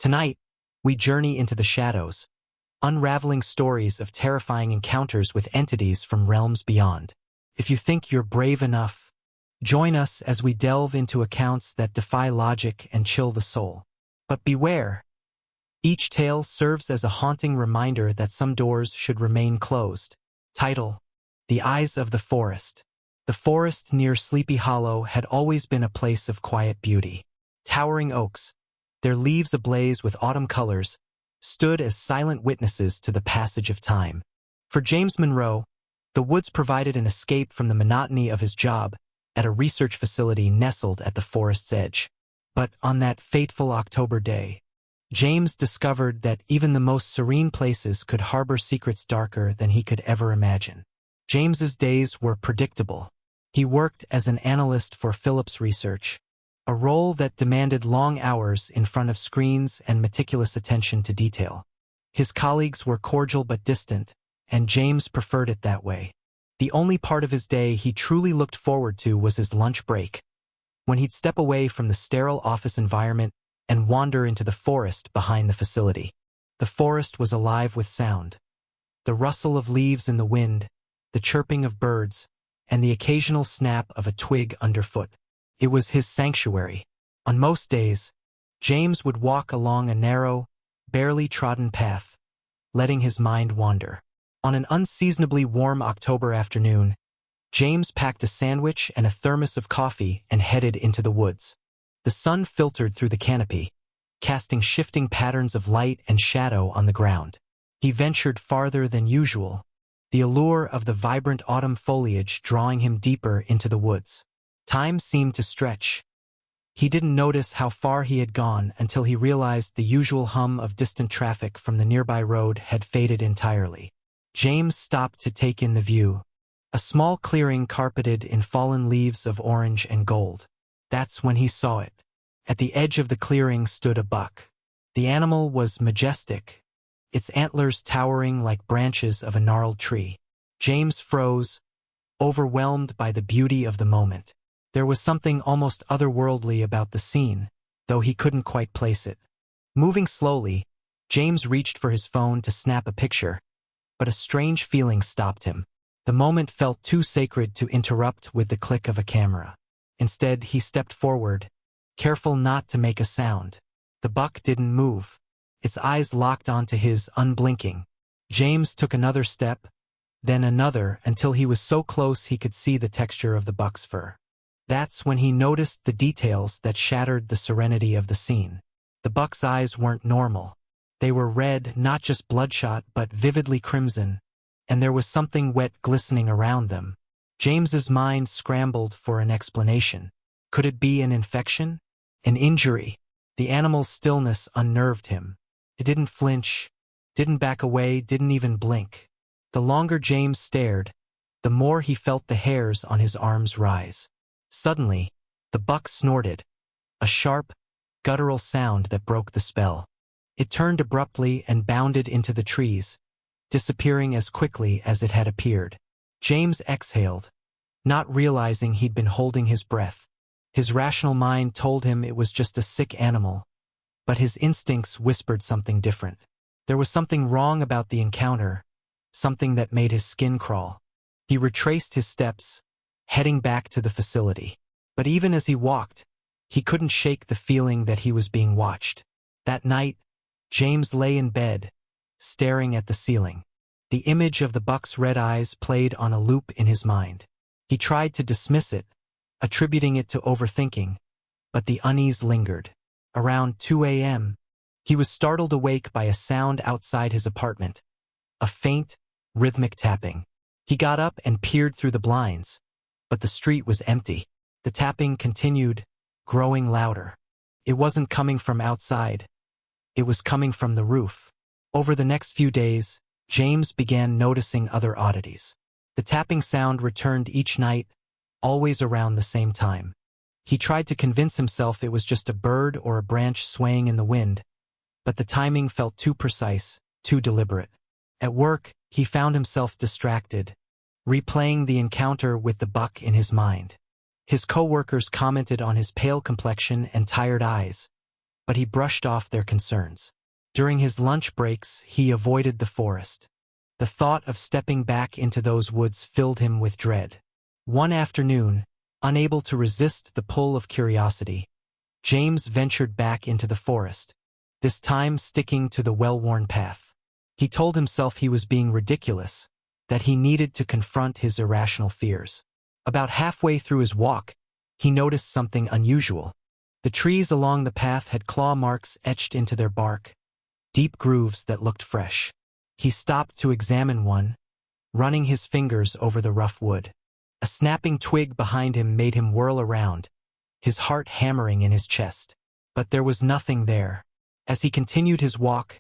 Tonight, we journey into the shadows, unraveling stories of terrifying encounters with entities from realms beyond. If you think you're brave enough, join us as we delve into accounts that defy logic and chill the soul. But beware! Each tale serves as a haunting reminder that some doors should remain closed. Title: The Eyes of the Forest. The forest near Sleepy Hollow had always been a place of quiet beauty. Towering oaks, their leaves ablaze with autumn colors, stood as silent witnesses to the passage of time. For James Monroe, the woods provided an escape from the monotony of his job at a research facility nestled at the forest's edge. But on that fateful October day, James discovered that even the most serene places could harbor secrets darker than he could ever imagine. James's days were predictable. He worked as an analyst for Phillips Research, a role that demanded long hours in front of screens and meticulous attention to detail. His colleagues were cordial but distant, and James preferred it that way. The only part of his day he truly looked forward to was his lunch break, when he'd step away from the sterile office environment and wander into the forest behind the facility. The forest was alive with sound. The rustle of leaves in the wind, the chirping of birds, and the occasional snap of a twig underfoot. It was his sanctuary. On most days, James would walk along a narrow, barely trodden path, letting his mind wander. On an unseasonably warm October afternoon, James packed a sandwich and a thermos of coffee and headed into the woods. The sun filtered through the canopy, casting shifting patterns of light and shadow on the ground. He ventured farther than usual, the allure of the vibrant autumn foliage drawing him deeper into the woods. Time seemed to stretch. He didn't notice how far he had gone until he realized the usual hum of distant traffic from the nearby road had faded entirely. James stopped to take in the view. A small clearing carpeted in fallen leaves of orange and gold. That's when he saw it. At the edge of the clearing stood a buck. The animal was majestic, its antlers towering like branches of a gnarled tree. James froze, overwhelmed by the beauty of the moment. There was something almost otherworldly about the scene, though he couldn't quite place it. Moving slowly, James reached for his phone to snap a picture, but a strange feeling stopped him. The moment felt too sacred to interrupt with the click of a camera. Instead, he stepped forward, careful not to make a sound. The buck didn't move. Its eyes locked onto his, unblinking. James took another step, then another, until he was so close he could see the texture of the buck's fur. That's when he noticed the details that shattered the serenity of the scene. The buck's eyes weren't normal. They were red, not just bloodshot, but vividly crimson, and there was something wet glistening around them. James's mind scrambled for an explanation. Could it be an infection? An injury? The animal's stillness unnerved him. It didn't flinch, didn't back away, didn't even blink. The longer James stared, the more he felt the hairs on his arms rise. Suddenly, the buck snorted, a sharp, guttural sound that broke the spell. It turned abruptly and bounded into the trees, disappearing as quickly as it had appeared. James exhaled, not realizing he'd been holding his breath. His rational mind told him it was just a sick animal, but his instincts whispered something different. There was something wrong about the encounter, something that made his skin crawl. He retraced his steps, heading back to the facility. But even as he walked, he couldn't shake the feeling that he was being watched. That night, James lay in bed, staring at the ceiling. The image of the buck's red eyes played on a loop in his mind. He tried to dismiss it, attributing it to overthinking, but the unease lingered. Around 2 a.m., he was startled awake by a sound outside his apartment, a faint, rhythmic tapping. He got up and peered through the blinds, but the street was empty. The tapping continued, growing louder. It wasn't coming from outside. It was coming from the roof. Over the next few days, James began noticing other oddities. The tapping sound returned each night, always around the same time. He tried to convince himself it was just a bird or a branch swaying in the wind, but the timing felt too precise, too deliberate. At work, he found himself distracted, replaying the encounter with the buck in his mind. His coworkers commented on his pale complexion and tired eyes, but he brushed off their concerns. During his lunch breaks, he avoided the forest. The thought of stepping back into those woods filled him with dread. One afternoon, unable to resist the pull of curiosity, James ventured back into the forest, this time sticking to the well-worn path. He told himself he was being ridiculous, that he needed to confront his irrational fears. About halfway through his walk, he noticed something unusual. The trees along the path had claw marks etched into their bark, deep grooves that looked fresh. He stopped to examine one, running his fingers over the rough wood. A snapping twig behind him made him whirl around, his heart hammering in his chest. But there was nothing there. As he continued his walk,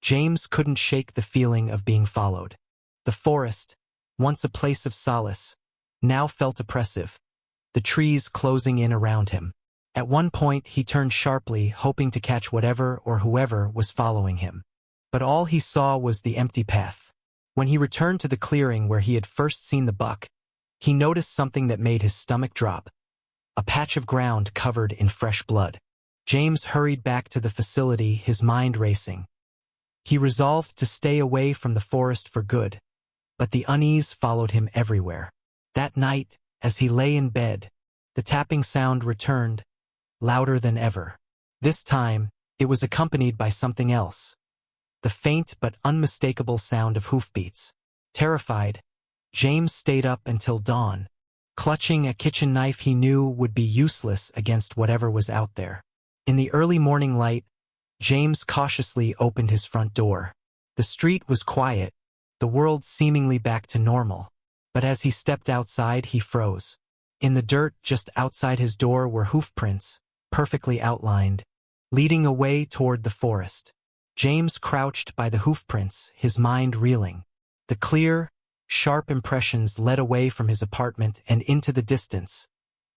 James couldn't shake the feeling of being followed. The forest, once a place of solace, now felt oppressive, the trees closing in around him. At one point he turned sharply, hoping to catch whatever or whoever was following him. But all he saw was the empty path. When he returned to the clearing where he had first seen the buck, he noticed something that made his stomach drop. A patch of ground covered in fresh blood. James hurried back to the facility, his mind racing. He resolved to stay away from the forest for good, but the unease followed him everywhere. That night, as he lay in bed, the tapping sound returned, louder than ever. This time, it was accompanied by something else. The faint but unmistakable sound of hoofbeats. Terrified, James stayed up until dawn, clutching a kitchen knife he knew would be useless against whatever was out there. In the early morning light, James cautiously opened his front door. The street was quiet, the world seemingly back to normal. But as he stepped outside, he froze. In the dirt just outside his door were hoofprints, perfectly outlined, leading away toward the forest. James crouched by the hoofprints, his mind reeling. The clear, sharp impressions led away from his apartment and into the distance,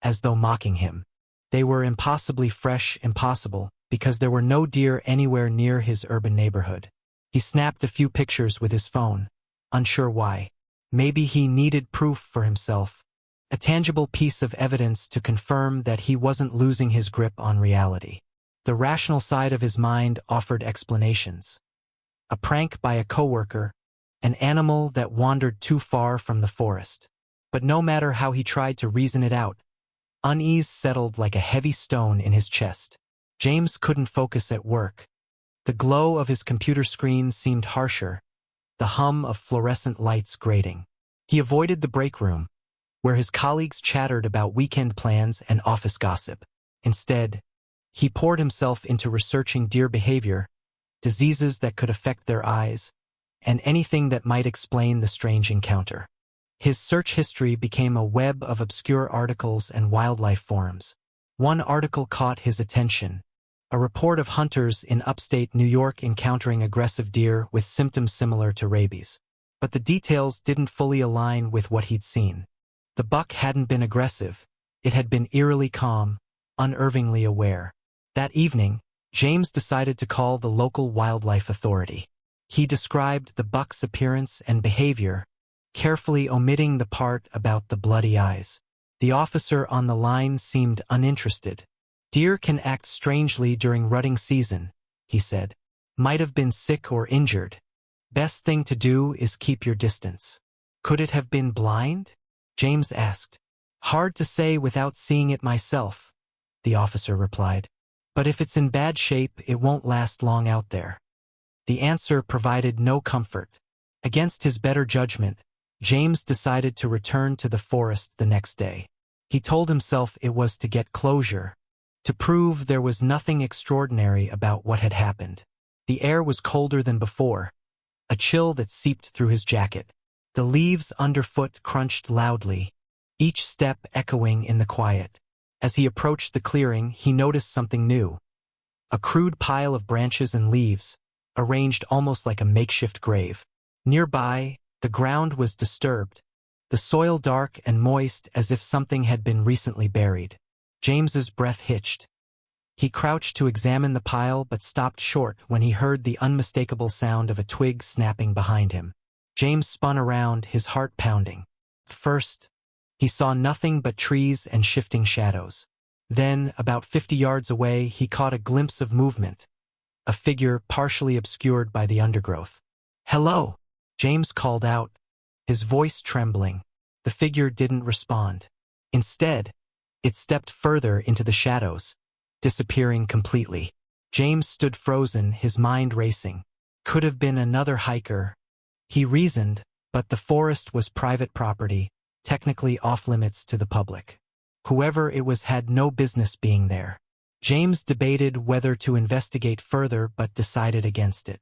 as though mocking him. They were impossibly fresh, impossible, because there were no deer anywhere near his urban neighborhood. He snapped a few pictures with his phone, unsure why. Maybe he needed proof for himself, a tangible piece of evidence to confirm that he wasn't losing his grip on reality. The rational side of his mind offered explanations. A prank by a coworker, an animal that wandered too far from the forest. But no matter how he tried to reason it out, unease settled like a heavy stone in his chest. James couldn't focus at work. The glow of his computer screen seemed harsher, the hum of fluorescent lights grating. He avoided the break room, where his colleagues chattered about weekend plans and office gossip. Instead, he poured himself into researching deer behavior, diseases that could affect their eyes, and anything that might explain the strange encounter. His search history became a web of obscure articles and wildlife forums. One article caught his attention, a report of hunters in upstate New York encountering aggressive deer with symptoms similar to rabies. But the details didn't fully align with what he'd seen. The buck hadn't been aggressive, it had been eerily calm, unnervingly aware. That evening, James decided to call the local wildlife authority. He described the buck's appearance and behavior, carefully omitting the part about the bloody eyes. The officer on the line seemed uninterested. "Deer can act strangely during rutting season," he said. "Might have been sick or injured. Best thing to do is keep your distance." "Could it have been blind?" James asked. "Hard to say without seeing it myself," the officer replied. "But if it's in bad shape, it won't last long out there." The answer provided no comfort. Against his better judgment, James decided to return to the forest the next day. He told himself it was to get closure, to prove there was nothing extraordinary about what had happened. The air was colder than before, a chill that seeped through his jacket. The leaves underfoot crunched loudly, each step echoing in the quiet. As he approached the clearing, he noticed something new. A crude pile of branches and leaves, arranged almost like a makeshift grave. Nearby, the ground was disturbed, the soil dark and moist as if something had been recently buried. James's breath hitched. He crouched to examine the pile but stopped short when he heard the unmistakable sound of a twig snapping behind him. James spun around, his heart pounding. First, he saw nothing but trees and shifting shadows. Then, about 50 yards away, he caught a glimpse of movement, a figure partially obscured by the undergrowth. "Hello!" James called out, his voice trembling. The figure didn't respond. Instead, it stepped further into the shadows, disappearing completely. James stood frozen, his mind racing. Could have been another hiker, he reasoned, but the forest was private property, technically off-limits to the public. Whoever it was had no business being there. James debated whether to investigate further but decided against it.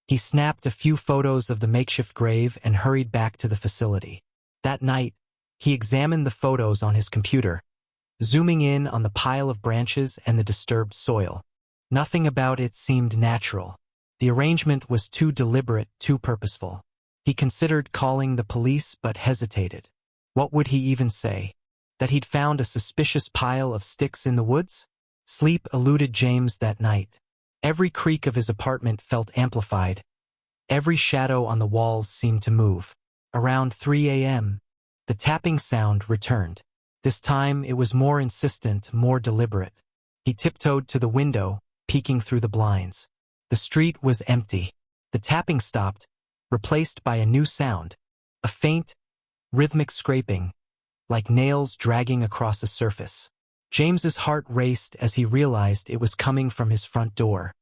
He snapped a few photos of the makeshift grave and hurried back to the facility. That night, he examined the photos on his computer, zooming in on the pile of branches and the disturbed soil. Nothing about it seemed natural. The arrangement was too deliberate, too purposeful. He considered calling the police but hesitated. What would he even say? That he'd found a suspicious pile of sticks in the woods? Sleep eluded James that night. Every creak of his apartment felt amplified. Every shadow on the walls seemed to move. Around 3 a.m., the tapping sound returned. This time it was more insistent, more deliberate. He tiptoed to the window, peeking through the blinds. The street was empty. The tapping stopped, replaced by a new sound, a faint, rhythmic scraping, like nails dragging across a surface. James's heart raced as he realized it was coming from his front door.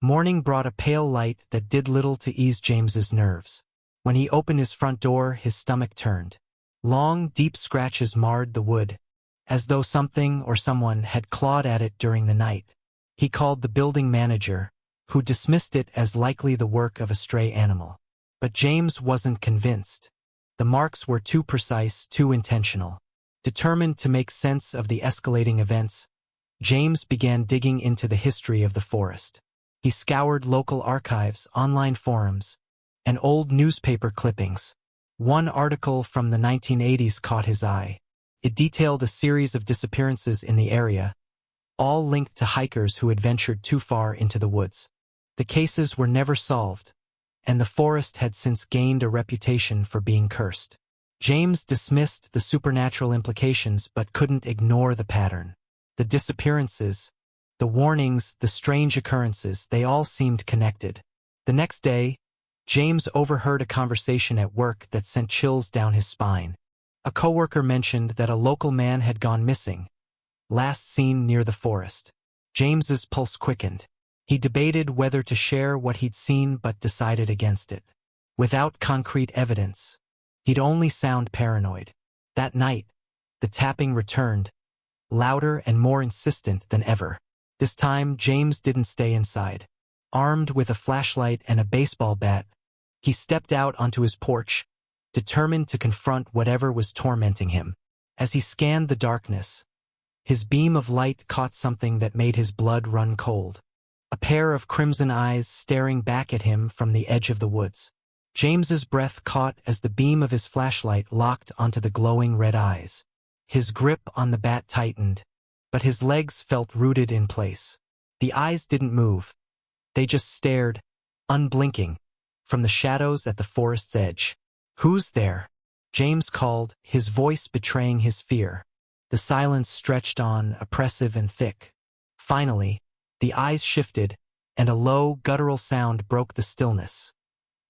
Morning brought a pale light that did little to ease James's nerves. When he opened his front door, his stomach turned. Long, deep scratches marred the wood, as though something or someone had clawed at it during the night. He called the building manager, who dismissed it as likely the work of a stray animal. But James wasn't convinced. The marks were too precise, too intentional. Determined to make sense of the escalating events, James began digging into the history of the forest. He scoured local archives, online forums, and old newspaper clippings. One article from the 1980s caught his eye. It detailed a series of disappearances in the area, all linked to hikers who had ventured too far into the woods. The cases were never solved, and the forest had since gained a reputation for being cursed. James dismissed the supernatural implications but couldn't ignore the pattern. The disappearances, the warnings, the strange occurrences, they all seemed connected. The next day, James overheard a conversation at work that sent chills down his spine. A coworker mentioned that a local man had gone missing, last seen near the forest. James's pulse quickened. He debated whether to share what he'd seen but decided against it. Without concrete evidence, he'd only sound paranoid. That night, the tapping returned, louder and more insistent than ever. This time, James didn't stay inside. Armed with a flashlight and a baseball bat, he stepped out onto his porch, determined to confront whatever was tormenting him. As he scanned the darkness, his beam of light caught something that made his blood run cold. A pair of crimson eyes staring back at him from the edge of the woods. James's breath caught as the beam of his flashlight locked onto the glowing red eyes. His grip on the bat tightened, but his legs felt rooted in place. The eyes didn't move. They just stared, unblinking, from the shadows at the forest's edge. "Who's there?" James called, his voice betraying his fear. The silence stretched on, oppressive and thick. Finally, the eyes shifted, and a low, guttural sound broke the stillness.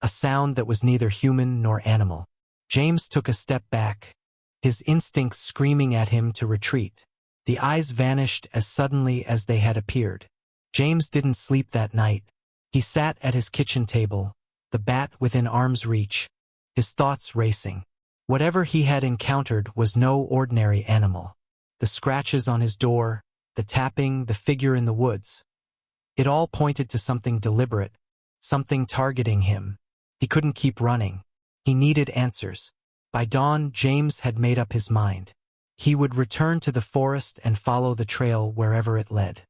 A sound that was neither human nor animal. James took a step back, his instincts screaming at him to retreat. The eyes vanished as suddenly as they had appeared. James didn't sleep that night. He sat at his kitchen table, the bat within arm's reach, his thoughts racing. Whatever he had encountered was no ordinary animal. The scratches on his door, the tapping, the figure in the woods. It all pointed to something deliberate, something targeting him. He couldn't keep running. He needed answers. By dawn, James had made up his mind. He would return to the forest and follow the trail wherever it led.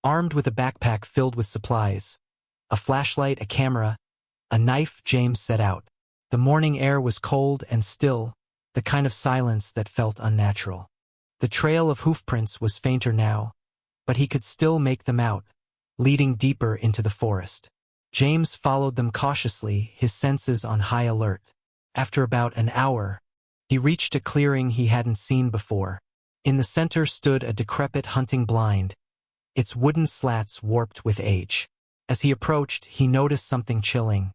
Armed with a backpack filled with supplies, a flashlight, a camera, a knife, James set out. The morning air was cold and still, the kind of silence that felt unnatural. The trail of hoofprints was fainter now, but he could still make them out, leading deeper into the forest. James followed them cautiously, his senses on high alert. After about an hour, he reached a clearing he hadn't seen before. In the center stood a decrepit hunting blind, its wooden slats warped with age. As he approached, he noticed something chilling.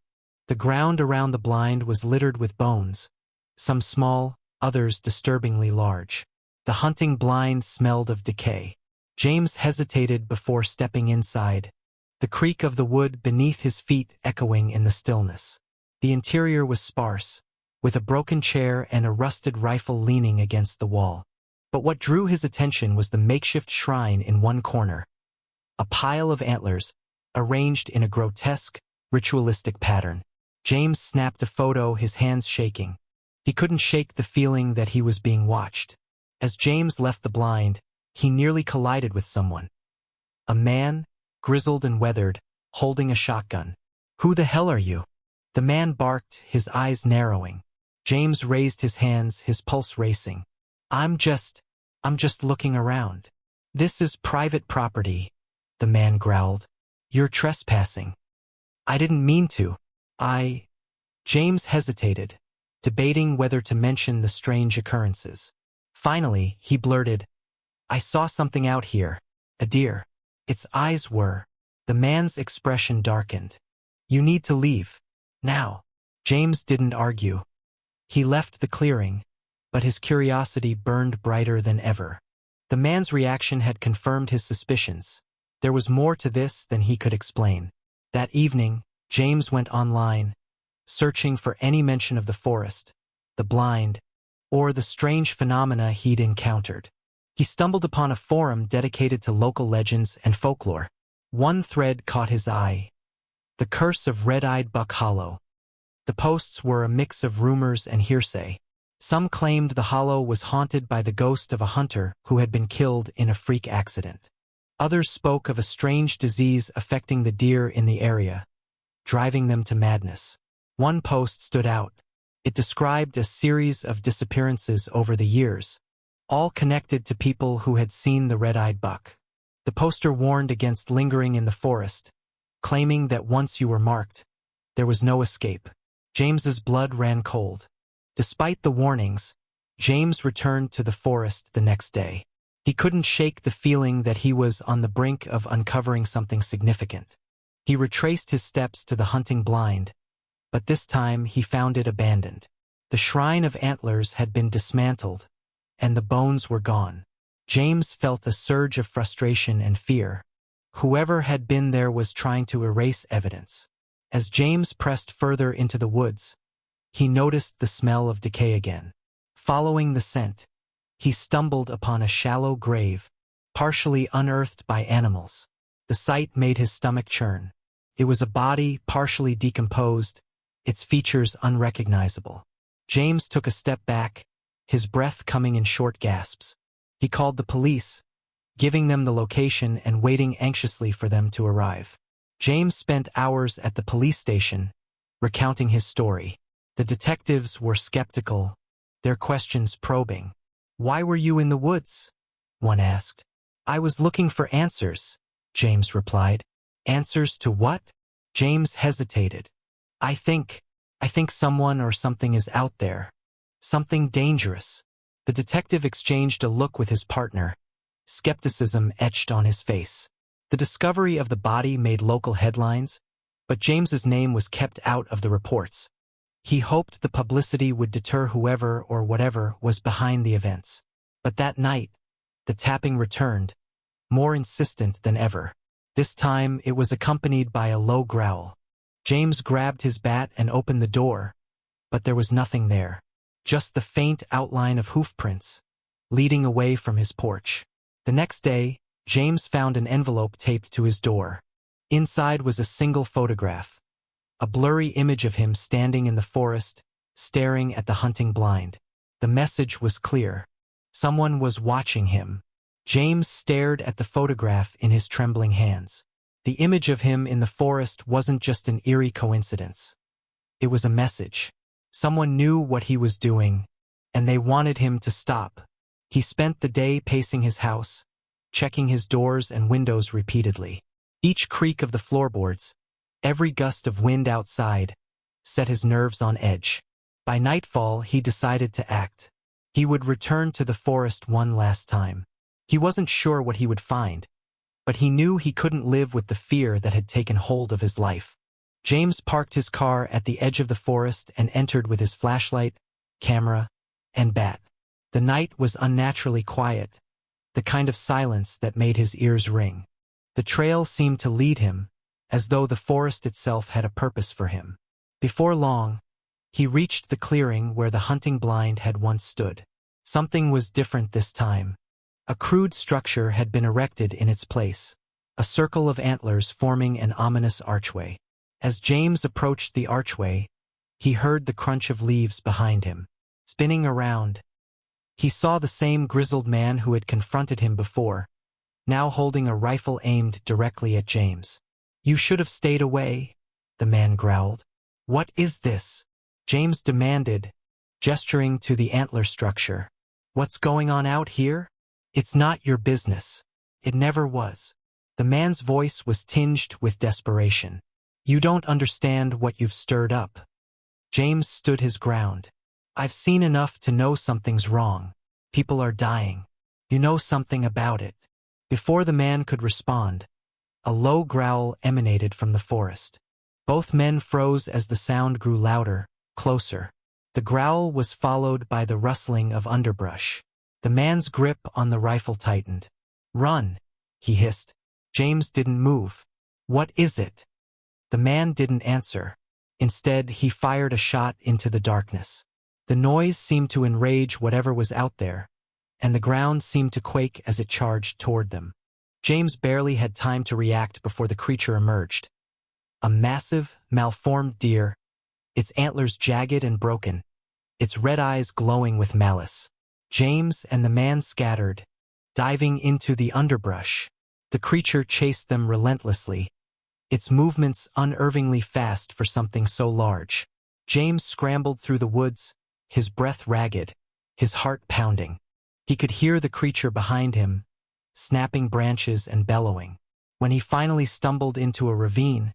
The ground around the blind was littered with bones, some small, others disturbingly large. The hunting blind smelled of decay. James hesitated before stepping inside, the creak of the wood beneath his feet echoing in the stillness. The interior was sparse, with a broken chair and a rusted rifle leaning against the wall. But what drew his attention was the makeshift shrine in one corner. A pile of antlers, arranged in a grotesque, ritualistic pattern. James snapped a photo, his hands shaking. He couldn't shake the feeling that he was being watched. As James left the blind, he nearly collided with someone. A man, grizzled and weathered, holding a shotgun. "Who the hell are you?" The man barked, his eyes narrowing. James raised his hands, his pulse racing. I'm just looking around. "This is private property," the man growled. "You're trespassing." "I didn't mean to. James hesitated, debating whether to mention the strange occurrences. Finally, he blurted, "I saw something out here. A deer." Its eyes were. The man's expression darkened. "You need to leave. Now." James didn't argue. He left the clearing, but his curiosity burned brighter than ever. The man's reaction had confirmed his suspicions. There was more to this than he could explain. That evening, James went online, searching for any mention of the forest, the blind, or the strange phenomena he'd encountered. He stumbled upon a forum dedicated to local legends and folklore. One thread caught his eye: the curse of Red-Eyed Buck Hollow. The posts were a mix of rumors and hearsay. Some claimed the hollow was haunted by the ghost of a hunter who had been killed in a freak accident. Others spoke of a strange disease affecting the deer in the area, driving them to madness. One post stood out. It described a series of disappearances over the years, all connected to people who had seen the red-eyed buck. The poster warned against lingering in the forest, claiming that once you were marked, there was no escape. James's blood ran cold. Despite the warnings, James returned to the forest the next day. He couldn't shake the feeling that he was on the brink of uncovering something significant. He retraced his steps to the hunting blind, but this time he found it abandoned. The shrine of antlers had been dismantled, and the bones were gone. James felt a surge of frustration and fear. Whoever had been there was trying to erase evidence. As James pressed further into the woods, he noticed the smell of decay again. Following the scent, he stumbled upon a shallow grave, partially unearthed by animals. The sight made his stomach churn. It was a body partially decomposed, its features unrecognizable. James took a step back, his breath coming in short gasps. He called the police, giving them the location and waiting anxiously for them to arrive. James spent hours at the police station, recounting his story. The detectives were skeptical, their questions probing. "Why were you in the woods?" one asked. "I was looking for answers," James replied. "Answers to what?" James hesitated. I think someone or something is out there. Something dangerous." The detective exchanged a look with his partner, skepticism etched on his face. The discovery of the body made local headlines, but James's name was kept out of the reports. He hoped the publicity would deter whoever or whatever was behind the events. But that night, the tapping returned, more insistent than ever. This time, it was accompanied by a low growl. James grabbed his bat and opened the door, but there was nothing there. Just the faint outline of hoof prints, leading away from his porch. The next day, James found an envelope taped to his door. Inside was a single photograph, a blurry image of him standing in the forest, staring at the hunting blind. The message was clear. Someone was watching him. James stared at the photograph in his trembling hands. The image of him in the forest wasn't just an eerie coincidence. It was a message. Someone knew what he was doing, and they wanted him to stop. He spent the day pacing his house, checking his doors and windows repeatedly. Each creak of the floorboards, every gust of wind outside, set his nerves on edge. By nightfall, he decided to act. He would return to the forest one last time. He wasn't sure what he would find, but he knew he couldn't live with the fear that had taken hold of his life. James parked his car at the edge of the forest and entered with his flashlight, camera, and bat. The night was unnaturally quiet, the kind of silence that made his ears ring. The trail seemed to lead him, as though the forest itself had a purpose for him. Before long, he reached the clearing where the hunting blind had once stood. Something was different this time. A crude structure had been erected in its place, a circle of antlers forming an ominous archway. As James approached the archway, he heard the crunch of leaves behind him. Spinning around, he saw the same grizzled man who had confronted him before, now holding a rifle aimed directly at James. "You should have stayed away," the man growled. "What is this?" James demanded, gesturing to the antler structure. "What's going on out here? It's not your business. It never was." The man's voice was tinged with desperation. "You don't understand what you've stirred up." James stood his ground. "I've seen enough to know something's wrong. People are dying. You know something about it." Before the man could respond, a low growl emanated from the forest. Both men froze as the sound grew louder, closer. The growl was followed by the rustling of underbrush. The man's grip on the rifle tightened. "Run," he hissed. James didn't move. "What is it?" The man didn't answer. Instead, he fired a shot into the darkness. The noise seemed to enrage whatever was out there, and the ground seemed to quake as it charged toward them. James barely had time to react before the creature emerged. A massive, malformed deer, its antlers jagged and broken, its red eyes glowing with malice. James and the man scattered, diving into the underbrush. The creature chased them relentlessly, its movements unnervingly fast for something so large. James scrambled through the woods, his breath ragged, his heart pounding. He could hear the creature behind him, snapping branches and bellowing. When he finally stumbled into a ravine,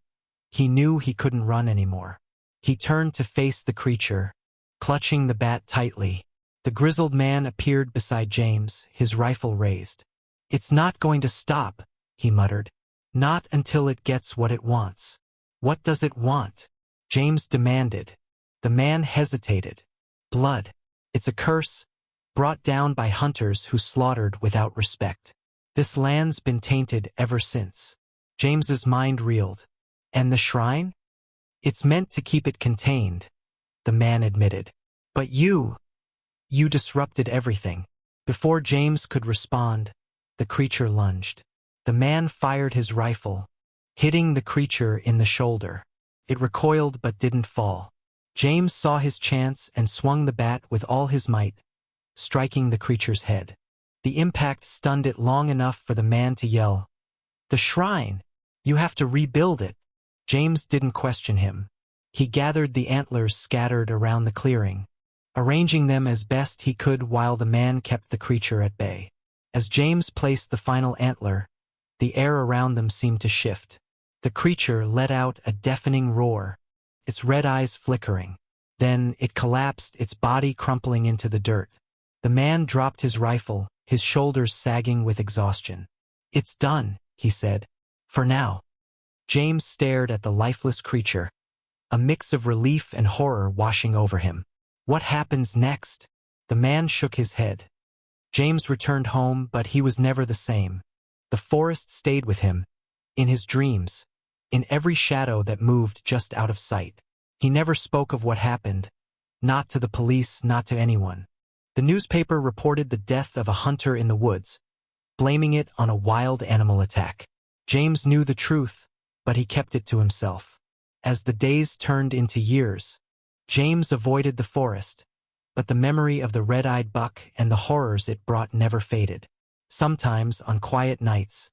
he knew he couldn't run anymore. He turned to face the creature, clutching the bat tightly. The grizzled man appeared beside James, his rifle raised. "It's not going to stop," he muttered. "Not until it gets what it wants." "What does it want?" James demanded. The man hesitated. "Blood. It's a curse, brought down by hunters who slaughtered without respect. This land's been tainted ever since." James's mind reeled. "And the shrine? It's meant to keep it contained," the man admitted. "But you disrupted everything." Before James could respond, the creature lunged. The man fired his rifle, hitting the creature in the shoulder. It recoiled but didn't fall. James saw his chance and swung the bat with all his might, striking the creature's head. The impact stunned it long enough for the man to yell, "The shrine! You have to rebuild it." James didn't question him. He gathered the antlers scattered around the clearing, arranging them as best he could while the man kept the creature at bay. As James placed the final antler, the air around them seemed to shift. The creature let out a deafening roar, its red eyes flickering. Then it collapsed, its body crumpling into the dirt. The man dropped his rifle, his shoulders sagging with exhaustion. "It's done," he said. "For now." James stared at the lifeless creature, a mix of relief and horror washing over him. "What happens next?" The man shook his head. James returned home, but he was never the same. The forest stayed with him, in his dreams, in every shadow that moved just out of sight. He never spoke of what happened, not to the police, not to anyone. The newspaper reported the death of a hunter in the woods, blaming it on a wild animal attack. James knew the truth, but he kept it to himself. As the days turned into years, James avoided the forest, but the memory of the red-eyed buck and the horrors it brought never faded. Sometimes, on quiet nights,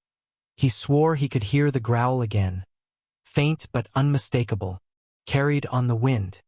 he swore he could hear the growl again, faint but unmistakable, carried on the wind.